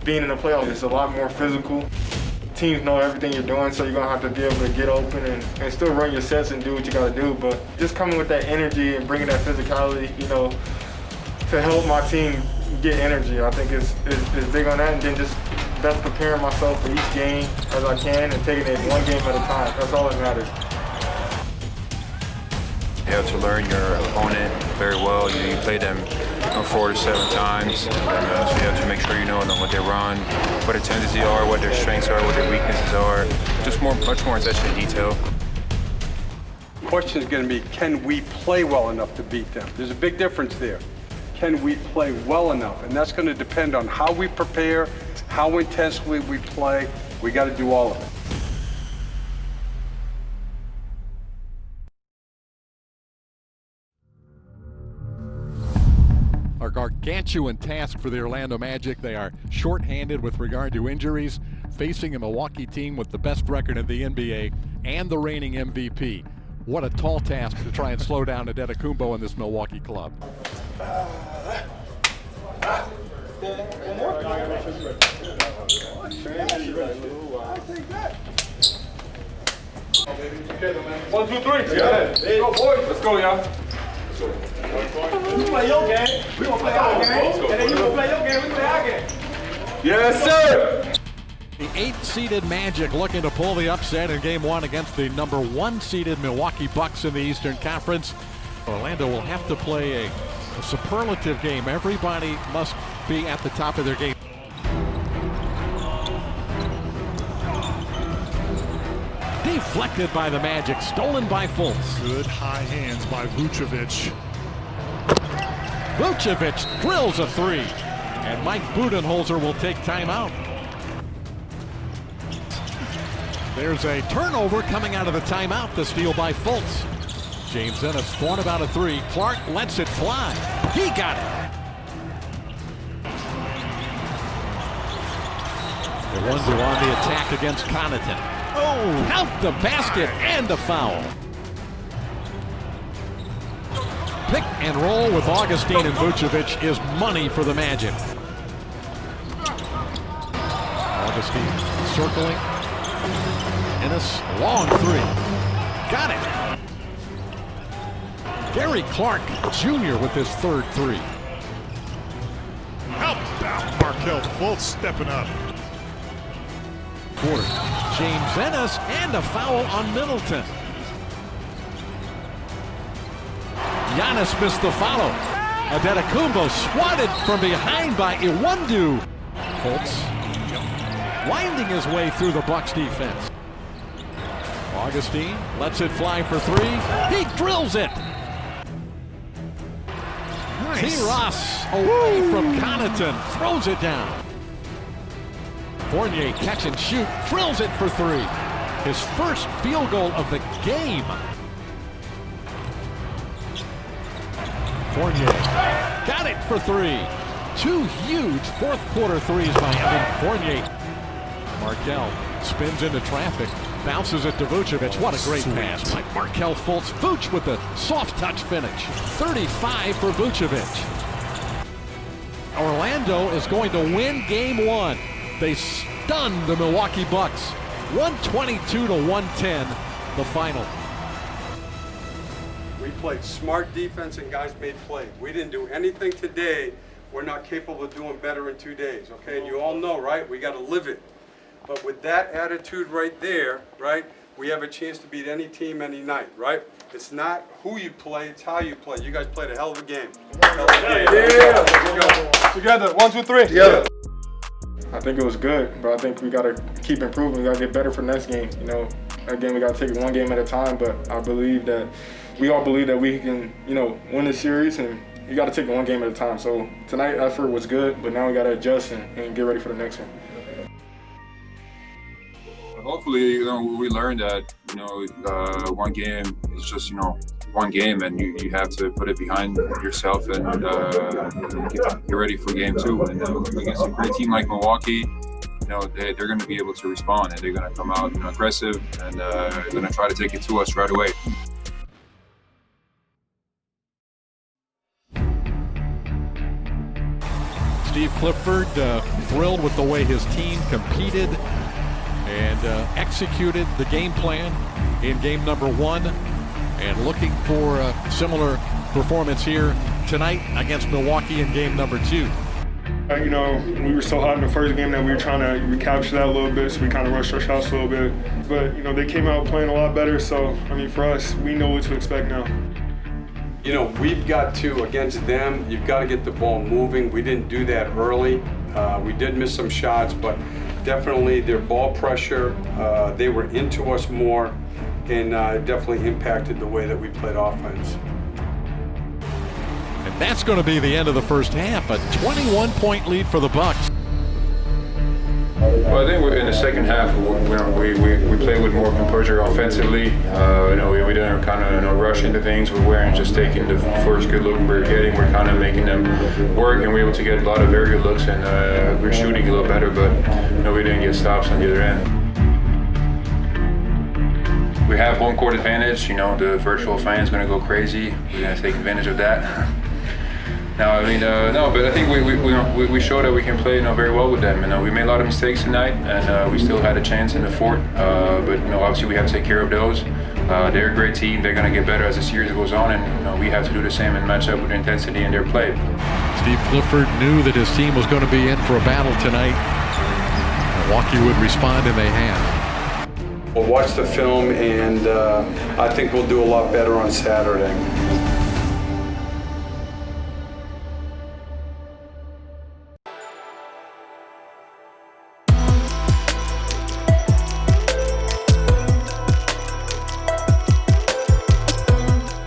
being in the playoffs, it's a lot more physical. Teams know everything you're doing, so you're gonna have to be able to get open and still run your sets and do what you gotta do. But just coming with that energy and bringing that physicality, you know, to help my team get energy, I think is big on that. And then just best preparing myself for each game as I can and taking it one game at a time. That's all that matters. You have to learn your opponent very well. You play them 4 to 7 times, and so you have to make sure you know what they run, what their tendencies are, what their strengths are, what their weaknesses are. Just much more attention to detail. The question is going to be, can we play well enough to beat them? There's a big difference there. Can we play well enough? And that's going to depend on how we prepare, how intensely we play. We got to do all of it. A gargantuan task for the Orlando Magic. They are shorthanded with regard to injuries, facing a Milwaukee team with the best record in the NBA and the reigning MVP. What a tall task to try and slow down Antetokounmpo in this Milwaukee club. One, two, three. Yeah. Go, boys. Let's go, y'all. You play your game, we gonna play our game, and then you gonna play your game, we play our game. Yes, sir! The 8th-seeded Magic looking to pull the upset in Game 1 against the number 1-seeded Milwaukee Bucks in the Eastern Conference. Orlando will have to play a superlative game. Everybody must be at the top of their game. Deflected by the Magic, stolen by Fultz. Good high hands by Vucevic. Vucevic drills a 3, and Mike Budenholzer will take timeout. There's a turnover coming out of the timeout. The steal by Fultz. James Ennis thought about a 3. Clark lets it fly. He got it. The Wonder on the attack against Connaughton. Oh, out the basket and the foul. Pick and roll with Augustine and Vucevic is money for the Magic. Augustine circling. Ennis, long 3. Got it. Gary Clark Jr. with his 3rd 3. How about Markelle Fultz stepping up? Quarter. James Ennis and a foul on Middleton. Giannis missed the follow. Antetokounmpo swatted from behind by Iwundu. Fultz winding his way through the Bucks defense. Augustine lets it fly for 3. He drills it. Nice. T. Ross away from Connaughton, throws it down. Fournier catch and shoot, drills it for 3. His first field goal of the game. Fournier got it for 3. 2 huge fourth-quarter threes by Evan Fournier. Markelle spins into traffic, bounces it to Vucevic. What a great pass by Markelle Fultz. Vooch with a soft touch finish. 35 for Vucevic. Orlando is going to win Game 1. They stunned the Milwaukee Bucks. 122 to 110, the final. We played smart defense and guys made plays. We didn't do anything today we're not capable of doing better in 2 days, okay? And you all know, right? We got to live it. But with that attitude right there, right, we have a chance to beat any team any night, right? It's not who you play, it's how you play. You guys played a hell of a game. Hell of a game. Yeah. Let's go. Together. 1, 2, 3. Together. I think it was good, but I think we got to keep improving. We got to get better for next game. You know, again, we got to take it one game at a time, but I believe that we all believe that we can, you know, win this series, and you got to take it one game at a time. So tonight's effort was good, but now we got to adjust and get ready for the next one. Hopefully, you know, we learned that, you know, one game is just, you know, one game, and you have to put it behind yourself and get ready for game 2. And against a great team like Milwaukee, you know, they're going to be able to respond, and they're going to come out, you know, aggressive, and they're going to try to take it to us right away. Steve Clifford thrilled with the way his team competed and executed the game plan in game number 1, and looking for a similar performance here tonight against Milwaukee in game number 2. You know, we were so hot in the first game that we were trying to recapture that a little bit, so we kind of rushed our shots a little bit. But, you know, they came out playing a lot better, so, I mean, for us, we know what to expect now. You know, we've got to, against them, you've got to get the ball moving. We didn't do that early. We did miss some shots, but definitely their ball pressure, they were into us more, and it definitely impacted the way that we played offense. And that's going to be the end of the first half, a 21-point lead for the Bucks. Well, I think in the second half, we played with more composure offensively. You know, we didn't kind of rush into things. We weren't just taking the first good look we were getting. We're kind of making them work, and we were able to get a lot of very good looks, and we're shooting a little better, but you know, we didn't get stops on the other end. We have home court advantage. You know, the virtual fans going to go crazy. We're going to take advantage of that. No, I mean, no, but I think we showed that we can play, you know, very well with them. You know, we made a lot of mistakes tonight, and we still had a chance in the fourth. But you know, obviously we have to take care of those. They're a great team. They're going to get better as the series goes on, and you know, we have to do the same and match up with the intensity in their play. Steve Clifford knew that his team was going to be in for a battle tonight. Milwaukee would respond, and they have. We'll watch the film, and I think we'll do a lot better on Saturday.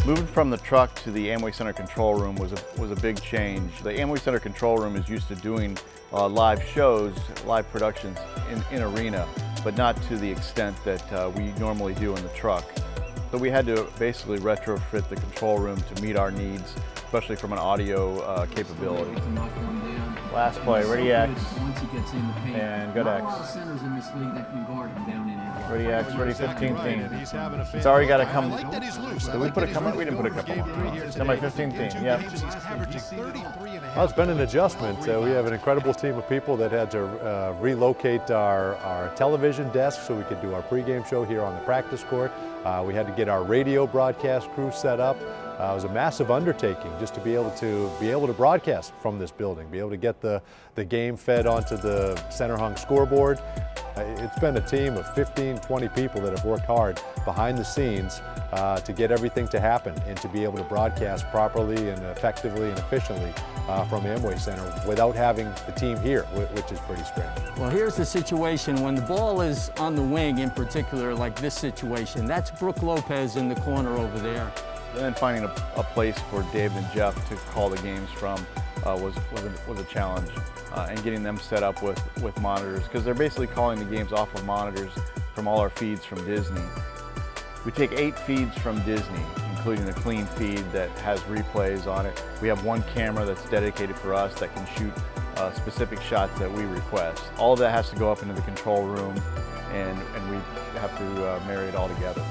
Moving from the truck to the Amway Center control room was a big change. The Amway Center control room is used to doing live shows, live productions in arena, but not to the extent that we normally do in the truck. So we had to basically retrofit the control room to meet our needs, especially from an audio capability. Last play, ready X, and good X. Ready X, ready 15 team. It's already got to come. Did we put a come on? We didn't put a couple on. It's my 15 team, yep. Well, it's been an adjustment. We have an incredible team of people that had to relocate our television desk so we could do our pregame show here on the practice court. We had to get our radio broadcast crew set up. It was a massive undertaking just to be able to broadcast from this building, be able to get the game fed onto the center hung scoreboard. It's been a team of 15, 20 people that have worked hard behind the scenes to get everything to happen and to be able to broadcast properly and effectively and efficiently from Amway Center without having the team here, which is pretty strange. Well, here's the situation. When the ball is on the wing, in particular, like this situation, that's Brooke Lopez in the corner over there. And then finding a place for Dave and Jeff to call the games from was a challenge, and getting them set up with monitors, because they're basically calling the games off of monitors from all our feeds from Disney. We take 8 feeds from Disney, including a clean feed that has replays on it. We have one camera that's dedicated for us that can shoot specific shots that we request. All of that has to go up into the control room, and we have to marry it all together.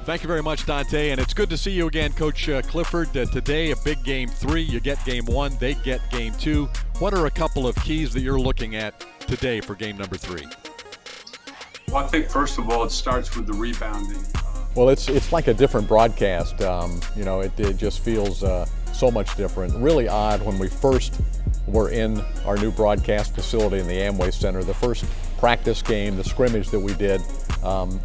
Thank you very much, Dante, and it's good to see you again, Coach Clifford. Today, a big game 3. You get game 1, they get game 2. What are a couple of keys that you're looking at today for game number 3? Well, I think first of all, it starts with the rebounding. Well, it's like a different broadcast. You know, it just feels so much different. Really odd when we first were in our new broadcast facility in the Amway Center. The first practice game, the scrimmage that we did,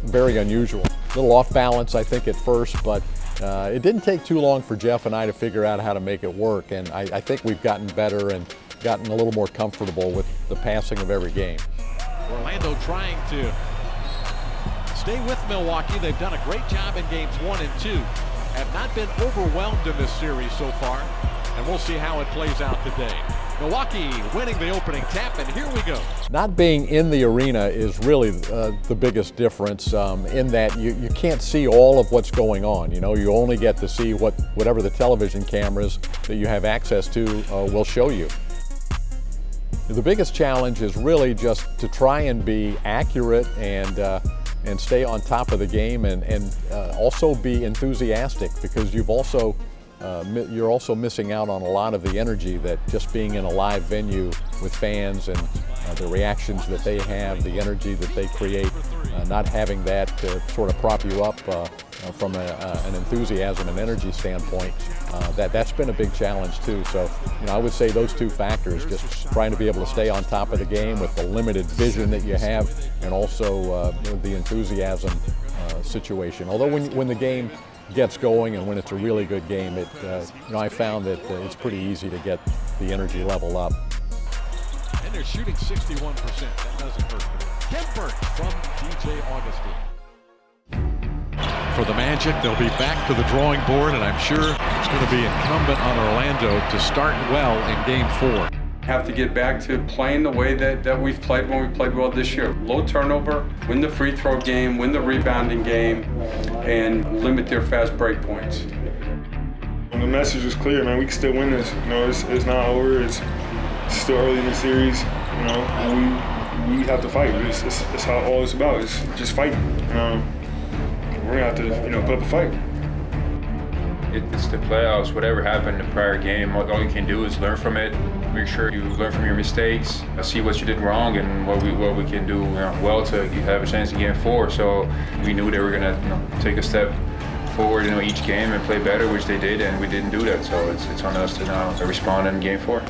very unusual. A little off balance, I think, at first, but it didn't take too long for Jeff and I to figure out how to make it work, and I think we've gotten better and gotten a little more comfortable with the passing of every game. Orlando trying to stay with Milwaukee. They've done a great job in games 1 and 2. Have not been overwhelmed in this series so far, and we'll see how it plays out today. Milwaukee winning the opening tap, and here we go. Not being in the arena is really the biggest difference in that you can't see all of what's going on. You know, you only get to see whatever the television cameras that you have access to will show you. The biggest challenge is really just to try and be accurate and stay on top of the game and also be enthusiastic, because you've also you're also missing out on a lot of the energy that just being in a live venue with fans and the reactions that they have, the energy that they create, not having that to sort of prop you up from an enthusiasm and energy standpoint, that's been a big challenge too. So, I would say those two factors, just trying to be able to stay on top of the game with the limited vision that you have, and also the enthusiasm situation. Although when the game gets going and when it's a really good game, I found that it's pretty easy to get the energy level up. And they're shooting 61%. That doesn't hurt. Kemper from DJ Augustine. For the Magic, they'll be back to the drawing board, and I'm sure it's going to be incumbent on Orlando to start well in Game 4. Have to get back to playing the way that we've played when we played well this year. Low turnover, win the free throw game, win the rebounding game, and limit their fast break points. The message is clear, man. We can still win this. It's not over. It's still early in the series. We have to fight. It's how all it's about. It's just fighting. We're gonna have to, put up a fight. It's the playoffs. Whatever happened in the prior game, all you can do is learn from it. Make sure you learn from your mistakes, see what you did wrong, and what we can do well to have a chance in Game 4. So we knew they were gonna take a step forward each game and play better, which they did, and we didn't do that. So it's on us to now respond in Game 4.